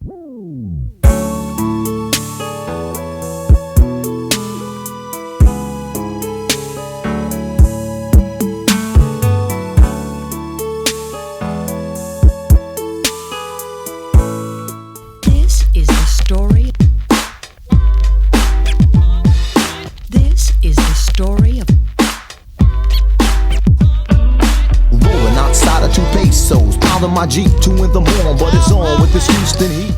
This is the story. This is the story of rolling outside of 2 pesos, pounding my Jeep 2 in the morning, but it's on with this Houston heat.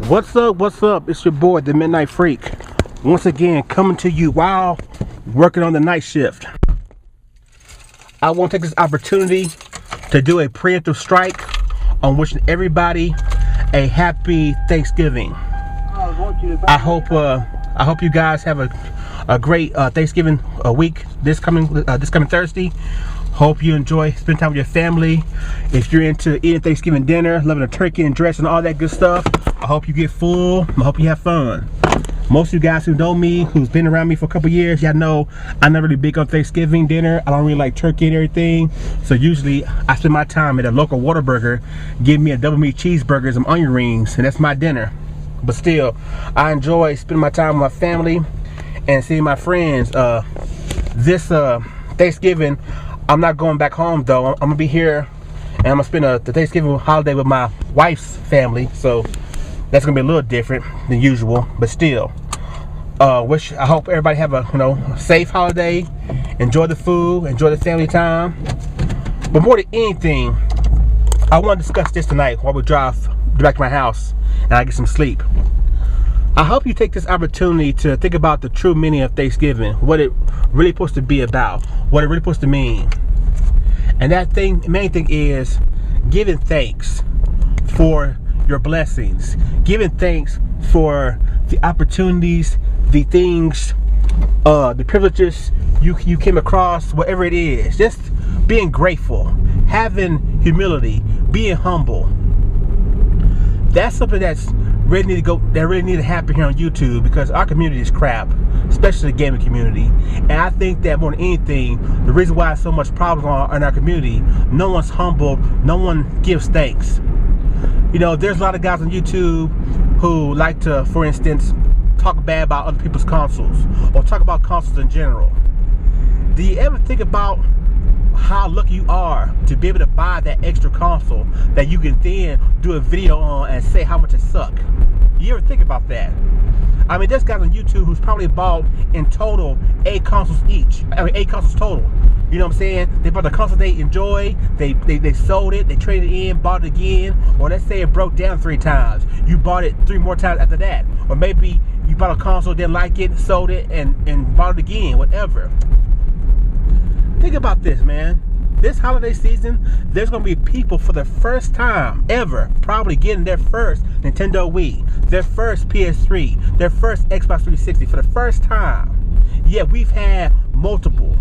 What's up? What's up? It's your boy, the Midnight Freak. Once again, coming to you while working on the night shift. I want to take this opportunity to do a preemptive strike on wishing everybody a happy Thanksgiving. I hope you guys have a great Thanksgiving week this coming Thursday. Hope you enjoy spending time with your family. If you're into eating Thanksgiving dinner, loving a turkey and dress and all that good stuff, I hope you get full. I hope you have fun. Most of you guys who know me, who's been around me for a couple years, y'all know I'm not really big on Thanksgiving dinner. I don't really like turkey and everything. So usually I spend my time at a local Whataburger, give me a double meat cheeseburger, some onion rings, and that's my dinner. But still, I enjoy spending my time with my family and seeing my friends. This Thanksgiving, I'm not going back home though. I'm gonna be here and I'm gonna spend the Thanksgiving holiday with my wife's family. So that's gonna be a little different than usual, but still. I hope everybody have a safe holiday. Enjoy the food, enjoy the family time. But more than anything, I want to discuss this tonight while we drive back to my house and I get some sleep. I hope you take this opportunity to think about the true meaning of Thanksgiving, what it really supposed to be about, what it really supposed to mean. And that main thing is giving thanks for your blessings, giving thanks for the opportunities, the things, the privileges you came across, whatever it is. Just being grateful, having humility, being humble. That's something that really need to happen here on YouTube, because our community is crap, especially the gaming community. And I think that more than anything, the reason why so much problems in our community, no one's humble, no one gives thanks. There's a lot of guys on YouTube who like to, for instance, talk bad about other people's consoles or talk about consoles in general. Do you ever think about how lucky you are to be able to buy that extra console that you can then do a video on and say how much it sucks? You ever think about that? I mean, there's guys on YouTube who's probably bought in total 8 consoles each. 8 consoles total. You know what I'm saying? They bought the console they enjoy, they sold it, they traded it in, bought it again, or let's say it broke down 3 times. You bought it 3 more times after that. Or maybe you bought a console, didn't like it, sold it, and bought it again, whatever. Think about this, man. This holiday season, there's going to be people for the first time ever probably getting their first Nintendo Wii, their first PS3, their first Xbox 360 for the first time. Yeah, we've had multiple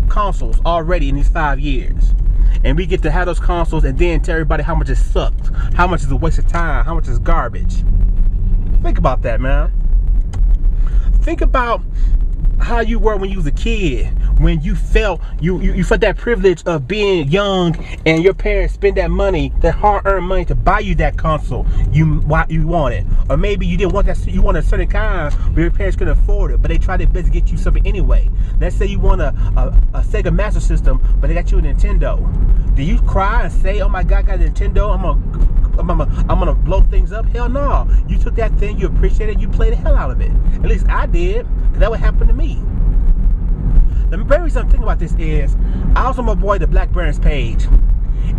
consoles already in these 5 years. And we get to have those consoles and then tell everybody how much it sucked, how much is a waste of time, how much is garbage. Think about that, man. Think about how you were when you was a kid, when you felt you felt that privilege of being young and your parents spend that money, that hard-earned money, to buy you that console you wanted. Or maybe you didn't want that, you wanted a certain kind, but your parents couldn't afford it, but they tried their best to get you something anyway. Let's say you want a Sega Master System, but they got you a Nintendo. Do you cry and say, oh my God, I got a Nintendo, I'm gonna blow things up? Hell no. You took that thing, you appreciated it, you played the hell out of it. At least I did, because that would happen to me. The very reason I'm thinking about this is, I also my boy the Black Baron's page.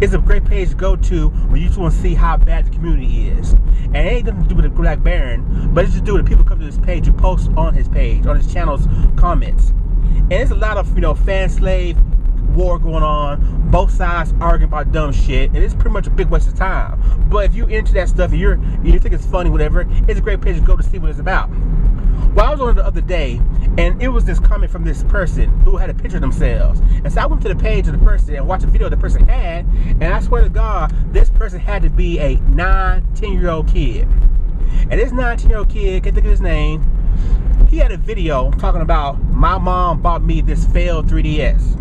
It's a great page to go to when you just want to see how bad the community is. And it ain't nothing to do with the Black Baron, but it's to do with the people come to this page who post on his page, on his channel's comments. And there's a lot of fan-slave war going on, both sides arguing about dumb shit, and it's pretty much a big waste of time. But if you're into that stuff and you think it's funny, whatever, it's a great page to go to see what it's about. Well, I was on it the other day, and it was this comment from this person who had a picture of themselves. And so I went to the page of the person and watched a video the person had, and I swear to God, this person had to be a 9-10-year-old kid. And this 9-10-year-old kid, can't think of his name, he had a video talking about, my mom bought me this failed 3DS.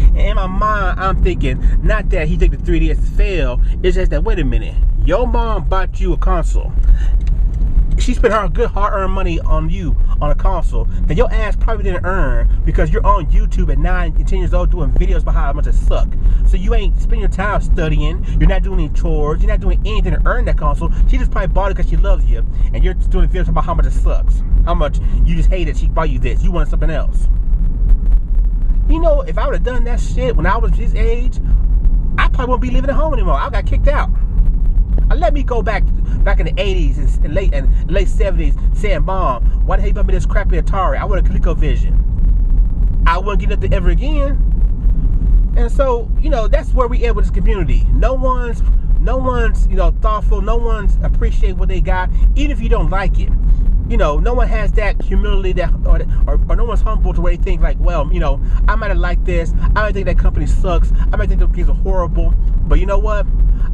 And in my mind, I'm thinking, not that he think the 3DS failed, it's just that, wait a minute, your mom bought you a console, she spent her good hard-earned money on you on a console that your ass probably didn't earn because you're on YouTube at 9 and 10 years old doing videos about how much it suck. So you ain't spending your time studying, you're not doing any chores, you're not doing anything to earn that console. She just probably bought it because she loves you, and you're doing videos about how much it sucks, how much you just hate it. She bought you this, you wanted something else. You know, if I would have done that shit when I was his age, I probably wouldn't be living at home anymore. I got kicked out. Let me go back in the 80s and late 70s saying, Mom, why the hell you bought me this crappy Atari? I want a ColecoVision. I wouldn't get nothing ever again. And so, you know, that's where we at with this community. No one's, you know, thoughtful. No one's appreciate what they got, even if you don't like it. You know, no one has that humility that, or no one's humble to where they think like, well, you know, I might have liked this. I might think that company sucks. I might think those games are horrible. But you know what?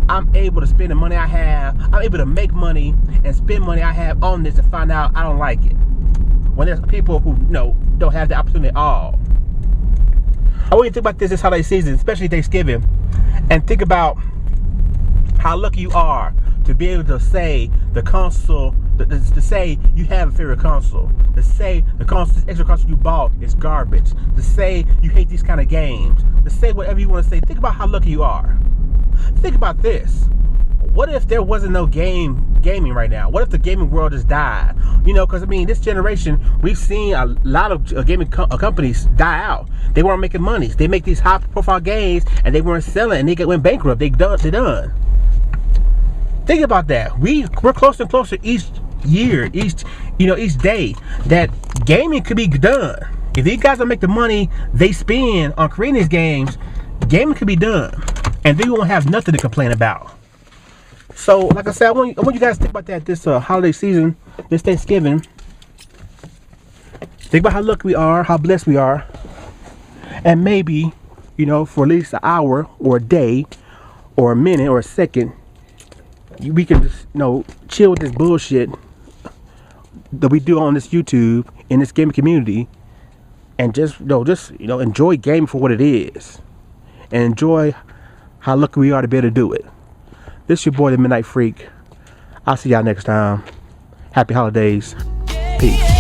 I'm able to spend the money I have. I'm able to make money and spend money I have on this to find out I don't like it. When there's people who, you know, don't have the opportunity at all. I want you to think about this holiday season, especially Thanksgiving, and think about how lucky you are to be able to say the console, to say you have a favorite console, to say the console, this extra console you bought is garbage, to say you hate these kind of games, to say whatever you want to say. Think about how lucky you are. Think about this. What if there wasn't no gaming right now? What if the gaming world just died? You know, because I mean, this generation, we've seen a lot of gaming companies die out. They weren't making money. They make these high-profile games, and they weren't selling, and they went bankrupt. They're done. Think about that. We're closer and closer each year, each day that gaming could be done. If these guys don't make the money they spend on creating these games, gaming could be done, and they won't have nothing to complain about. So, like I said, I want you guys to think about that this holiday season, this Thanksgiving. Think about how lucky we are, how blessed we are, and maybe, you know, for at least an hour or a day or a minute or a second, we can just, you know, chill with this bullshit that we do on this YouTube in this gaming community, and just enjoy gaming for what it is, and enjoy how lucky we are to be able to do it. This is your boy, the Midnight Freak. I'll see y'all next time. Happy holidays. Peace.